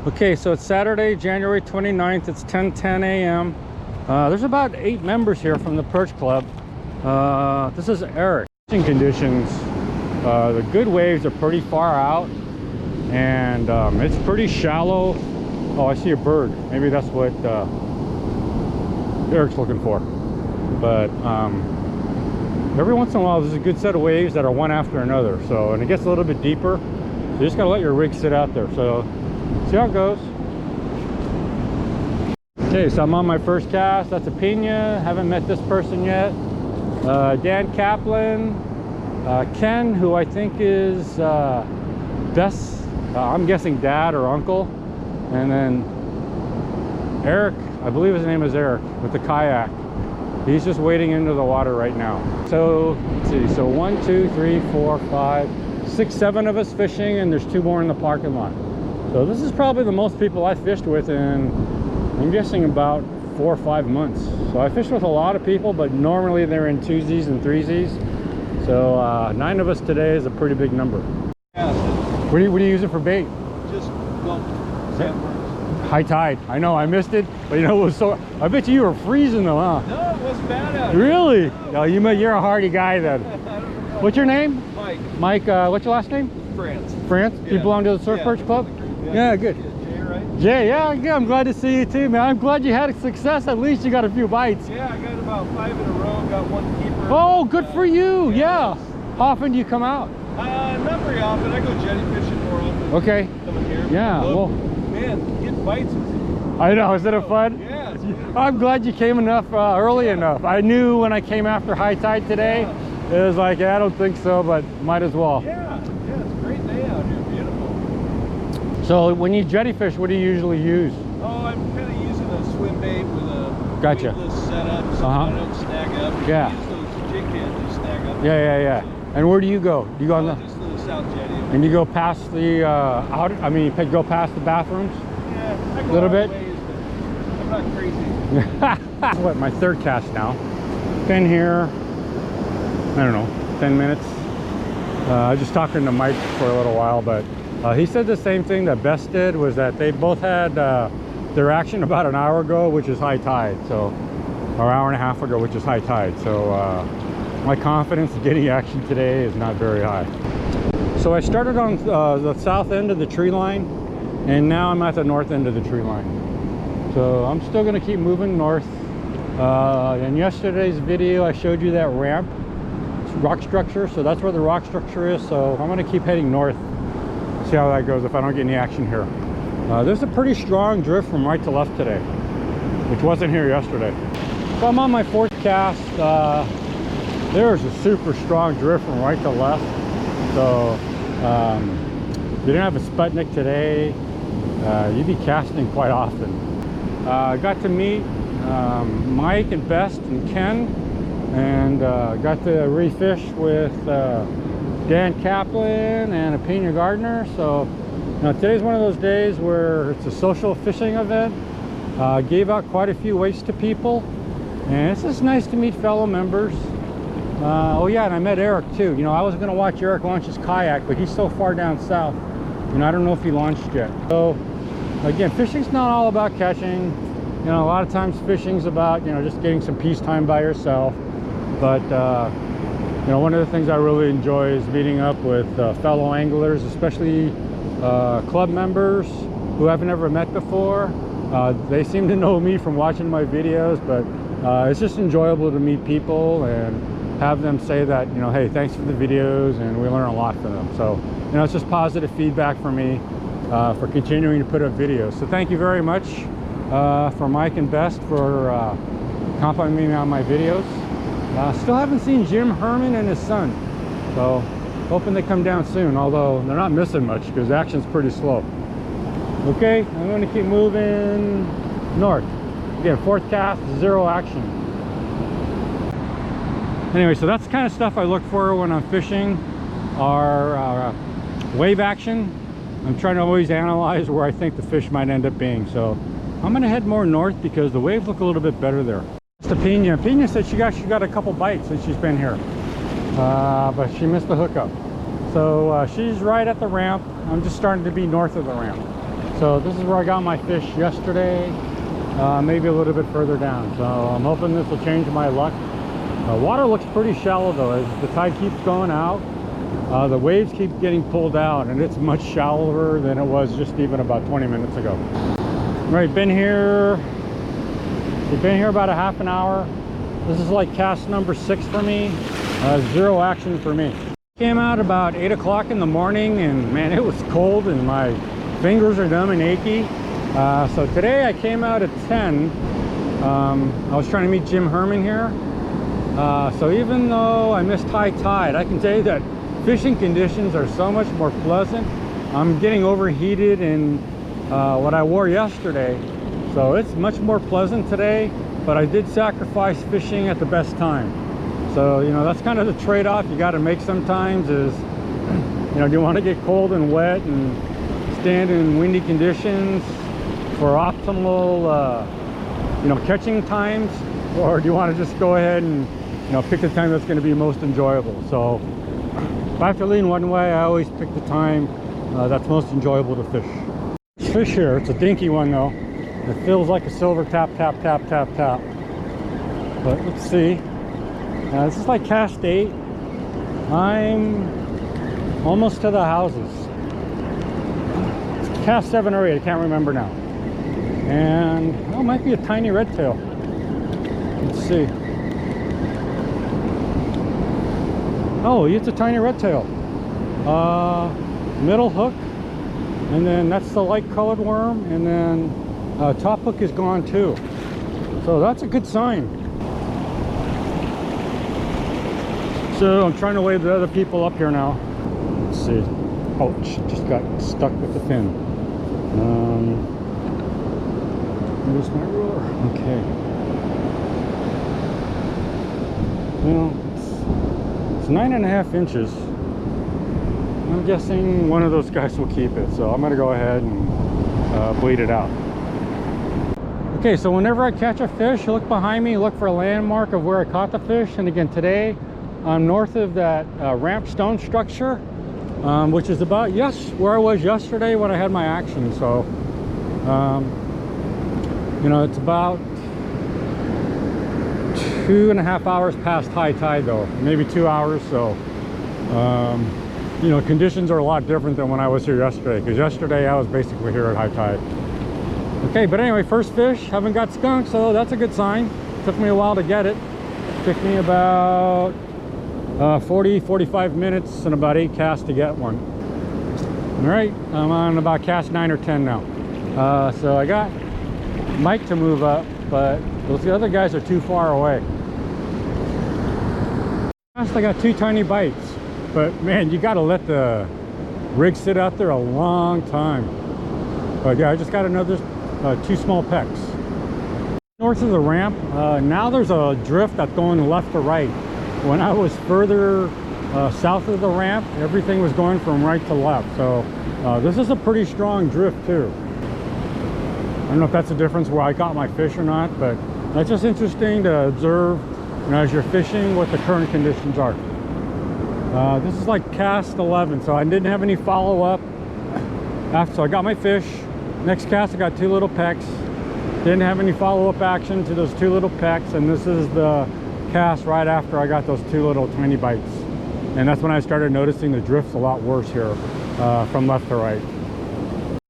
Okay, so it's Saturday, January 29th. It's 10:10 a.m. There's about 8 members here from the Perch Club. This is Eric. Fishing conditions, the good waves are pretty far out, and it's pretty shallow. Oh, I see a bird. Maybe that's what Eric's looking for. But every once in a while, there's a good set of waves that are one after another. So, and it gets a little bit deeper. So you just gotta let your rig sit out there. So, see how it goes. Okay, so I'm on my first cast. That's a Pena. Haven't met this person yet. Dan Kaplan, Ken, who I think is Bess. I'm guessing dad or uncle, and then Eric. I believe his name is Eric with the kayak. He's just wading into the water right now. So let's see. So 1, 2, 3, 4, 5, 6, 7 of us fishing, and there's 2 more in the parking lot. So this is probably the most people I've fished with in, I'm guessing, about 4 or 5 months. So I fished with a lot of people, but normally they're in 2Zs and 3Zs. So 9 of us today is a pretty big number. Yeah. What do you use it for bait? Just, well, sandworms. High tide. I know, I missed it, but you know, it was so, I bet you were freezing though, huh? No, it wasn't bad out here. Really? No. No, you're a hardy guy then. What's your name? Mike. Mike, what's your last name? France. France? Yeah. You belong to the Surf Perch Club? Yeah, good. Jay, right? Jay, yeah, I'm glad to see you too, man. I'm glad you had a success. At least you got a few bites. Yeah, I got about 5 in a row. Got 1 keeper. Oh, good for you. Yeah. How often do you come out? Not very often. I go jetty fishing more often. Okay. Coming here. Yeah, well. Man, getting bites is, I know, isn't it fun? yeah, it's beautiful. I'm glad you came enough early enough. I knew when I came after high tide today, it was like, yeah, I don't think so, but might as well. Yeah, it's a great day out here. Beautiful. So when you jetty fish, what do you usually use? Oh, I'm kind of using a swim bait with a Gotcha. weightless setup, so I don't snag up. Yeah. Use those jig cans to snag up. Yeah. And where do you go? Do you go on the... Just the south jetty. And you go past the go past the bathrooms? Yeah, I go a little out bit. ways, but I'm not crazy. What, my 3rd cast now. Been here, I don't know, 10 minutes. I was just talking to Mike for a little while, but he said the same thing that Bess did, was that they both had their action about an hour ago, which is high tide, so, or hour and a half ago, which is high tide. So my confidence in getting action today is not very high. So I started on the south end of the tree line, and now I'm at the north end of the tree line. So I'm still going to keep moving north. In yesterday's video, I showed you that ramp, rock structure. So that's where the rock structure is. So I'm going to keep heading north, see how that goes if I don't get any action here. There's a pretty strong drift from right to left today, which wasn't here yesterday. So I'm on my 4th cast. There's a super strong drift from right to left. So you didn't have a Sputnik today. You'd be casting quite often. I got to meet Mike and Best and Ken, and got to refish with Dan Kaplan and a Pena Gardner. So today's one of those days where it's a social fishing event. Gave out quite a few weights to people, and it's just nice to meet fellow members. Oh yeah, and I met Eric too. I was going to watch Eric launch his kayak, but he's so far down south, I don't know if he launched yet. So again, fishing's not all about catching. A lot of times fishing's about just getting some peace time by yourself. But one of the things I really enjoy is meeting up with fellow anglers, especially club members who I've never met before. They seem to know me from watching my videos, but it's just enjoyable to meet people and have them say that, hey, thanks for the videos, and we learn a lot from them. So, it's just positive feedback for me for continuing to put up videos. So thank you very much for Mike and Best for complimenting me on my videos. Still haven't seen Jim Herman and his son, so hoping they come down soon, although they're not missing much because action's pretty slow. Okay, I'm going to keep moving north. Again, 4th cast, 0 action. Anyway, so that's the kind of stuff I look for when I'm fishing, are wave action. I'm trying to always analyze where I think the fish might end up being. So I'm going to head more north because the waves look a little bit better there. It's the Pena. Pena said she got a couple bites since she's been here, but she missed the hookup. So she's right at the ramp. I'm just starting to be north of the ramp. So this is where I got my fish yesterday, maybe a little bit further down. So I'm hoping this will change my luck. Water looks pretty shallow though. As the tide keeps going out, the waves keep getting pulled out, and it's much shallower than it was just even about 20 minutes ago. Right, we've been here about a half an hour. This is like cast number 6 for me. Zero action for me. Came out about 8 o'clock in the morning, and man, it was cold and my fingers are numb and achy. So today I came out at 10. I was trying to meet Jim Herman here. So even though I missed high tide, I can tell you that fishing conditions are so much more pleasant. I'm getting overheated in what I wore yesterday, so it's much more pleasant today, but I did sacrifice fishing at the best time. So, you know, that's kind of the trade-off you got to make sometimes is, you know, do you want to get cold and wet and stand in windy conditions for optimal, you know, catching times, or do you want to just go ahead and, you know, pick the time that's going to be most enjoyable? So if I have to lean one way, I always pick the time that's most enjoyable to fish. Fish here, it's a dinky one though. It feels like a silver tap, tap, tap, tap, tap. But let's see. This is like cast 8. I'm almost to the houses. It's cast 7 or 8, I can't remember now. And oh, it might be a tiny red tail. Let's see. Oh, it's a tiny red tail. Middle hook, and then that's the light colored worm, and then top hook is gone too. So that's a good sign. So I'm trying to wave the other people up here now. Let's see. Oh, just got stuck with the fin. Here's my ruler. Okay. Well, it's 9.5 inches. I'm guessing one of those guys will keep it. So I'm gonna go ahead and bleed it out. Okay, so whenever I catch a fish, look behind me, look for a landmark of where I caught the fish. And again, today, I'm north of that ramp stone structure, which is about where I was yesterday when I had my action. So, you know, it's about 2.5 hours past high tide though, maybe 2 hours. So, you know, conditions are a lot different than when I was here yesterday, because yesterday I was basically here at high tide. Okay, but anyway, first fish, haven't got skunk, so that's a good sign. Took me a while to get it. Took me about 45 minutes and about 8 casts to get one. All right, I'm on about cast 9 or 10 now. So I got Mike to move up, but those other guys are too far away. I got 2 tiny bites, but man, you got to let the rig sit out there a long time. But yeah, I just got another 2 small pecks. North of the ramp, now there's a drift that's going left to right. When I was further south of the ramp, everything was going from right to left. So this is a pretty strong drift too. I don't know if that's a difference where I got my fish or not, but that's just interesting to observe, you know, as you're fishing what the current conditions are. This is like cast 11, so I didn't have any follow-up. So I got my fish. Next cast I got 2 little pecks. Didn't have any follow-up action to those 2 little pecks, and this is the cast right after I got those 2 little tiny bites. And that's when I started noticing the drift's a lot worse here from left to right.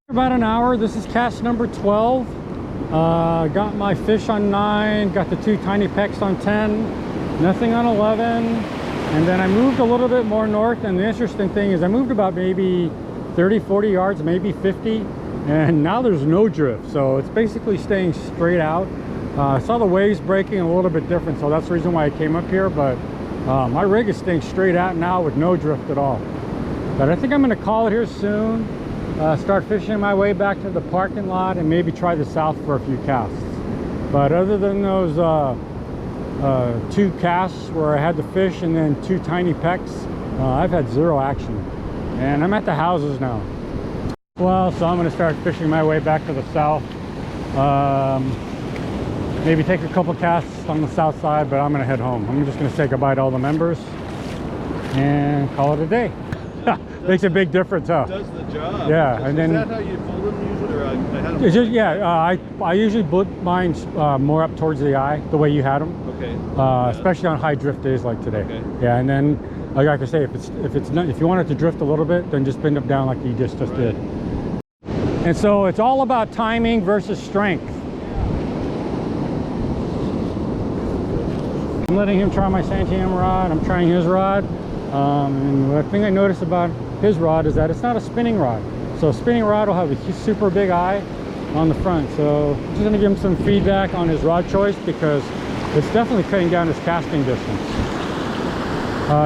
About an hour. This is cast number 12. Got my fish on 9, got the 2 tiny pecks on 10, nothing on 11, and then I moved a little bit more north. And the interesting thing is I moved about maybe 30-40 yards, maybe 50, and now there's no drift, so it's basically staying straight out. I saw the waves breaking a little bit different, so that's the reason why I came up here, but my rig is staying straight out now with no drift at all. But I think I'm going to call it here soon, start fishing my way back to the parking lot, and maybe try the south for a few casts. But other than those 2 casts where I had the fish and then 2 tiny pecks, I've had 0 action. And I'm at the houses now. Well, so I'm going to start fishing my way back to the south. Maybe take a couple casts on the south side, but I'm going to head home. I'm just going to say goodbye to all the members and call it a day. Makes a big difference, huh? Does the job. Yeah, and then is that how you fold them usually, or had them. It's just, yeah, I usually put mine more up towards the eye, the way you had them. Okay. Especially on high drift days like today. Okay. Yeah, and then like I say, if you want it to drift a little bit, then just bend them down like you just did. And so it's all about timing versus strength. I'm letting him try my Santiam rod. I'm trying his rod. And the thing I noticed about his rod is that it's not a spinning rod. So a spinning rod will have a super big eye on the front. So I'm just gonna give him some feedback on his rod choice because it's definitely cutting down his casting distance.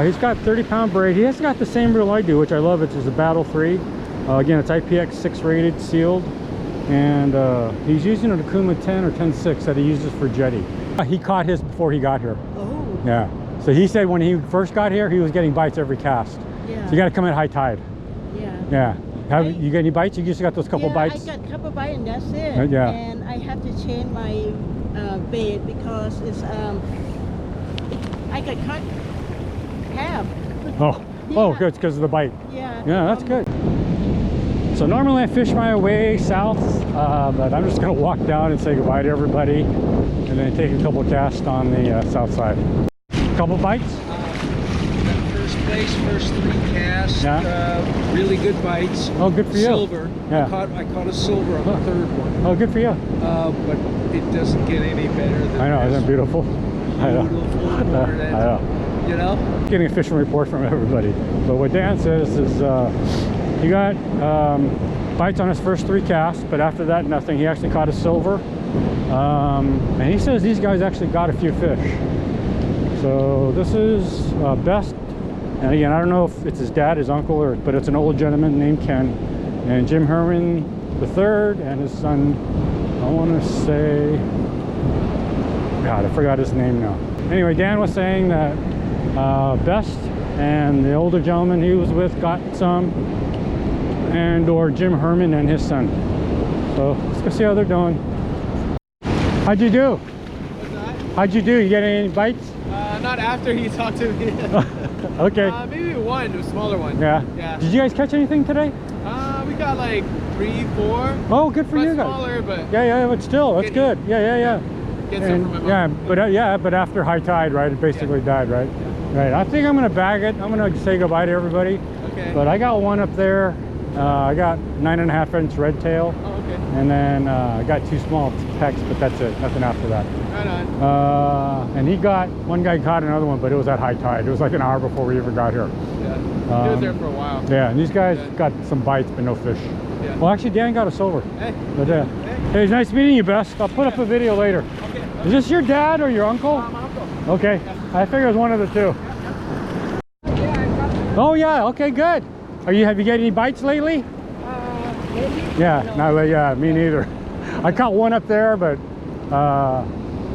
He's got 30-pound braid. He has got the same reel I do, which I love. It's a Battle 3. Again, it's IPX6 rated, sealed. And he's using a Takuma 10 or 10.6 that he uses for jetty. He caught his before he got here. Oh. Yeah. So he said when he first got here, he was getting bites every cast. Yeah. So you got to come at high tide. Yeah. Yeah. You get any bites? You just got those couple bites? I got a couple bites and that's it. Yeah. And I have to change my bait because it's I got cut half. Oh. Yeah. Oh, good. It's because of the bite. Yeah. Yeah, that's good. So normally I fish my way south, but I'm just going to walk down and say goodbye to everybody and then take a couple casts on the south side. Couple bites? First place, first 3 casts, Yeah. really good bites. Oh, good for you. Silver. Yeah. I caught a silver on the 3rd one. Oh, good for you. But it doesn't get any better than I know, isn't it beautiful? I know. Beautiful water that, I know. you know? Getting a fishing report from everybody. But what Dan says is he got bites on his first 3 casts, but after that, nothing. He actually caught a silver. And he says these guys actually got a few fish. So this is Best. And again, I don't know if it's his dad, his uncle, but it's an old gentleman named Ken. And Jim Herman III and his son, I want to say, God, I forgot his name now. Anyway, Dan was saying that Best and the older gentleman he was with got some, or Jim Herman and his son. So let's go see how they're doing. How'd you do? What's that? How'd you do? You get any bites? Not after he talked to me. Okay. Maybe one, a smaller one. Yeah. Yeah. Did you guys catch anything today? We got like 3, 4. Oh, good for you guys. Smaller, but Yeah, but still, that's good. Yeah. get some from my mom. But after high tide, right? It basically died, right? Right. I think I'm gonna bag it. I'm gonna say goodbye to everybody. Okay. But I got one up there. I got 9.5-inch red tail, Oh, okay. and then I got 2 small pecks, but that's it. Nothing after that. Right on. And one guy caught another one, but it was at high tide. It was like an hour before we even got here. Yeah. He was there for a while. Yeah, and these guys Yeah. got some bites, but no fish. Yeah. Well, actually, Dan got a silver. Hey. But Hey. hey, it's nice meeting you, Best. I'll put up a video later. Okay. Is this your dad or your uncle? My uncle. Okay, I figure it was one of the two. Oh yeah, okay, good. Have you got any bites lately? Maybe? Yeah, No. yeah, me neither. I caught one up there, but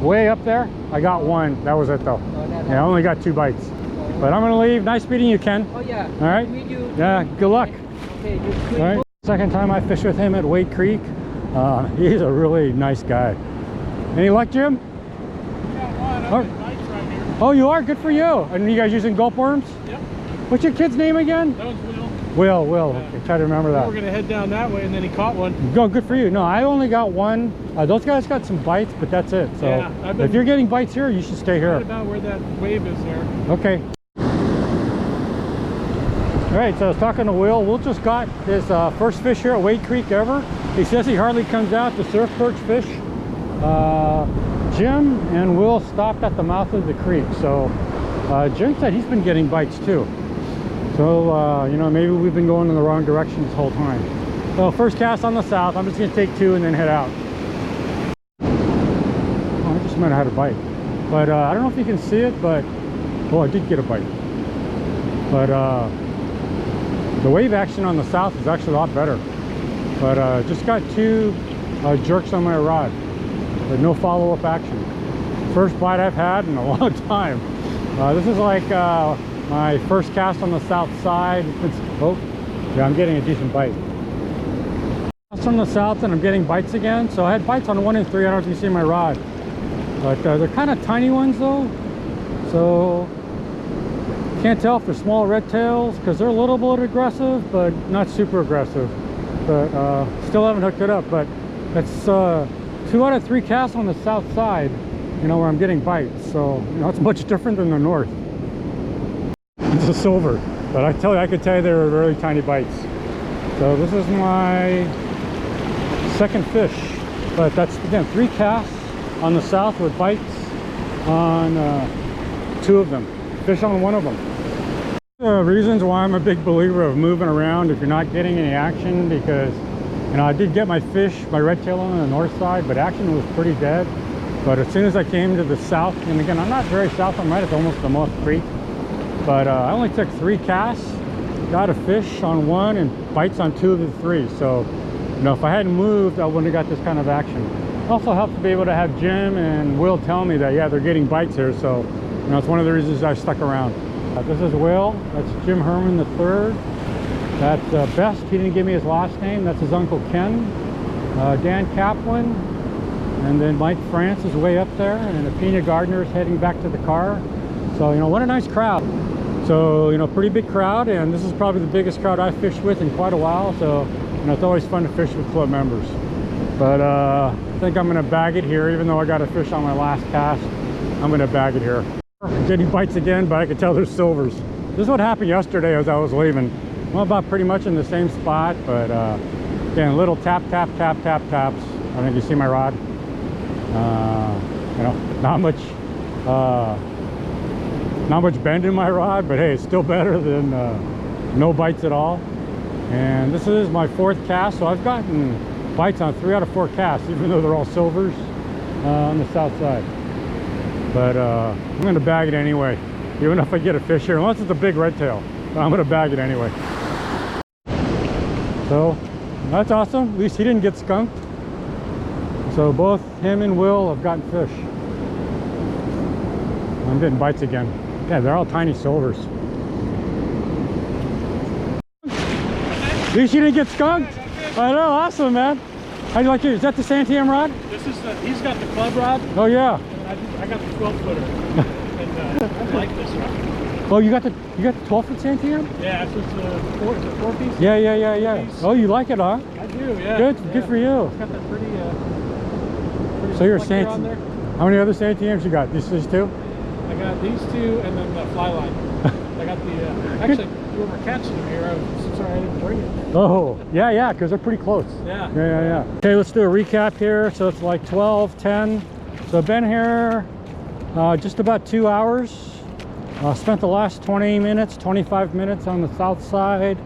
way up there, I got one. That was it though. Yeah, I only got 2 bites. But I'm gonna leave. Nice meeting you, Ken. Oh yeah. All right. Meet you. Yeah, good luck. Okay. All right. Second time I fished with him at Wade Creek. He's a really nice guy. Any luck, Jim? Oh, you are? Good for you. And you guys using gulp worms? Yep. What's your kid's name again? That was Will. Will. Yeah. Okay, try to remember that. We're gonna head down that way, and then he caught one. Go, good for you. No, I only got one. Those guys got some bites, but that's it. So Yeah, I've been- if you're getting bites here, you should stay Right here. about where that wave is there. Okay. All right, so I was talking to Will. Will just got his first fish here at Wade Creek ever. He says he hardly comes out to surf perch fish. Jim and Will stopped at the mouth of the creek. So Jim said he's been getting bites too. So, you know, maybe we've been going in the wrong direction this whole time. So first cast on the south. I'm just going to take 2 and then head out. Oh, I just might have had a bite. But I don't know if you can see it, but... Oh, I did get a bite. But the wave action on the south is actually a lot better. But just got 2 jerks on my rod. But no follow-up action. First bite I've had in a long time. This is like... my first cast on the south side. Oh, yeah, I'm getting a decent bite. Cast on the south and I'm getting bites again. So I had bites on 1 and 3. I don't know if you see my rod. But they're kind of tiny ones though. So can't tell if they're small red tails because they're a little bit aggressive, but not super aggressive. but still haven't hooked it up. But it's 2 out of 3 casts on the south side, you know, where I'm getting bites. So, you know, it's much different than the north. It's a silver, but I could tell you they were really tiny bites. So this is my second fish, but that's again 3 casts on the south with bites on 2 of them. Fish on 1 of them. Reasons why I'm a big believer of moving around if you're not getting any action, because you know I did get my fish, my red tail on the north side, but action was pretty dead. But as soon as I came to the south, and again I'm not very south, I'm right at almost the Moth Creek, but I only took 3 casts, got a fish on 1 and bites on 2 of the 3. So you know, if I hadn't moved, I wouldn't have got this kind of action. It also helps to be able to have Jim and Will tell me that yeah, they're getting bites here. So you know, it's one of the reasons I stuck around. This is Will. That's Jim Herman III. That's Best. He didn't give me his last name. That's his Uncle Ken. Dan Kaplan. And then Mike France is way up there. And Apina Gardner is heading back to the car. So, you know, what a nice crowd. So, you know, pretty big crowd. And this is probably the biggest crowd I've fished with in quite a while. So, you know, it's always fun to fish with club members. But I think I'm going to bag it here. Even though I got a fish on my last cast, I'm going to bag it here. Getting bites again, but I could tell there's silvers. This is what happened yesterday as I was leaving. Well, about pretty much in the same spot, but again, little tap, tap, tap, tap, taps. I think you see my rod. You know, not much bend in my rod, but hey, it's still better than no bites at all. And this is my 4th cast, so I've gotten bites on 3 out of 4 casts, even though they're all silvers on the south side. But I'm going to bag it anyway, even if I get a fish here, unless it's a big red tail. But I'm going to bag it anyway. So that's awesome. At least he didn't get skunked. So both him and Will have gotten fish. I'm getting bites again. Yeah, they're all tiny silvers. At least you didn't get skunked. I know, awesome, man. How do you like it? Is that the Santiam rod? This is he's got the club rod. Oh yeah. I got the 12-footer, and I like this one. Oh, you got the 12-foot Santiam? Yeah, this is a 4-piece. Yeah. Piece. Oh, you like it, huh? I do, yeah. Good for you. It's got that pretty So you're reflector on there. How many other Santiams you got? These 2? I got these 2, and then the fly line. I got the actually we were catching them here. I'm sorry I didn't bring it. Oh, yeah, because they're pretty close. Yeah. Okay, let's do a recap here. So it's like 12, 10. So I've been here just about 2 hours. Spent the last 20 minutes, 25 minutes on the south side.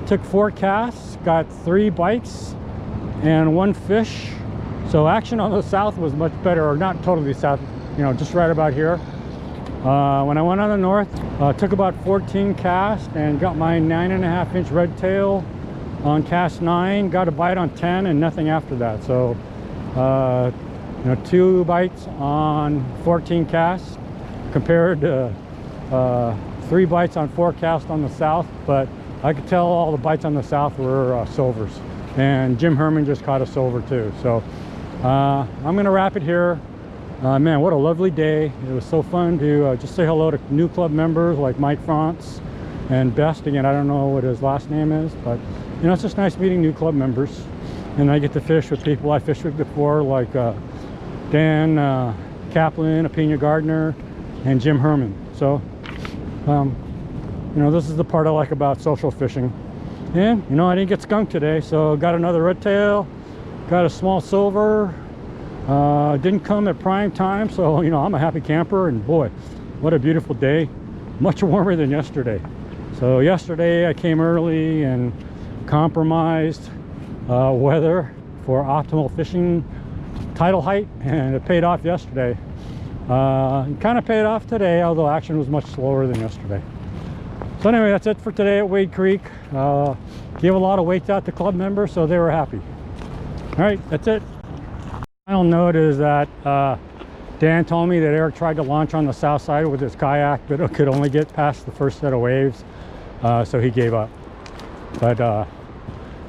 Took 4 casts, got 3 bites and 1 fish. So action on the south was much better, or not totally south, you know, just right about here. When I went on the north, took about 14 casts and got my 9.5-inch red tail on cast 9. Got a bite on 10 and nothing after that. So you know, 2 bites on 14 casts compared to 3 bites on 4 casts on the south. But I could tell all the bites on the south were silvers, and Jim Herman just caught a silver too. So I'm gonna wrap it here. Man, what a lovely day. It was so fun to just say hello to new club members like Mike France and Best. Again, I don't know what his last name is, but you know, it's just nice meeting new club members. And I get to fish with people I fished with before, like Dan Kaplan, Apina Gardner, and Jim Herman. So you know, this is the part I like about social fishing. And you know, I didn't get skunked today, so got another red tail, got a small silver. Didn't come at prime time, so you know, I'm a happy camper. And boy, what a beautiful day. Much warmer than yesterday. So yesterday I came early and compromised weather for optimal fishing tidal height, and it paid off yesterday. It kind of paid off today, although action was much slower than yesterday. So anyway, that's it for today at Wade Creek. Gave a lot of weights out to club members, so they were happy. All right, that's it. Final note is that Dan told me that Eric tried to launch on the south side with his kayak, but it could only get past the first set of waves, so he gave up. But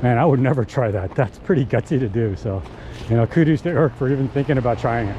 man, I would never try that. That's pretty gutsy to do. So, you know, kudos to Eric for even thinking about trying it.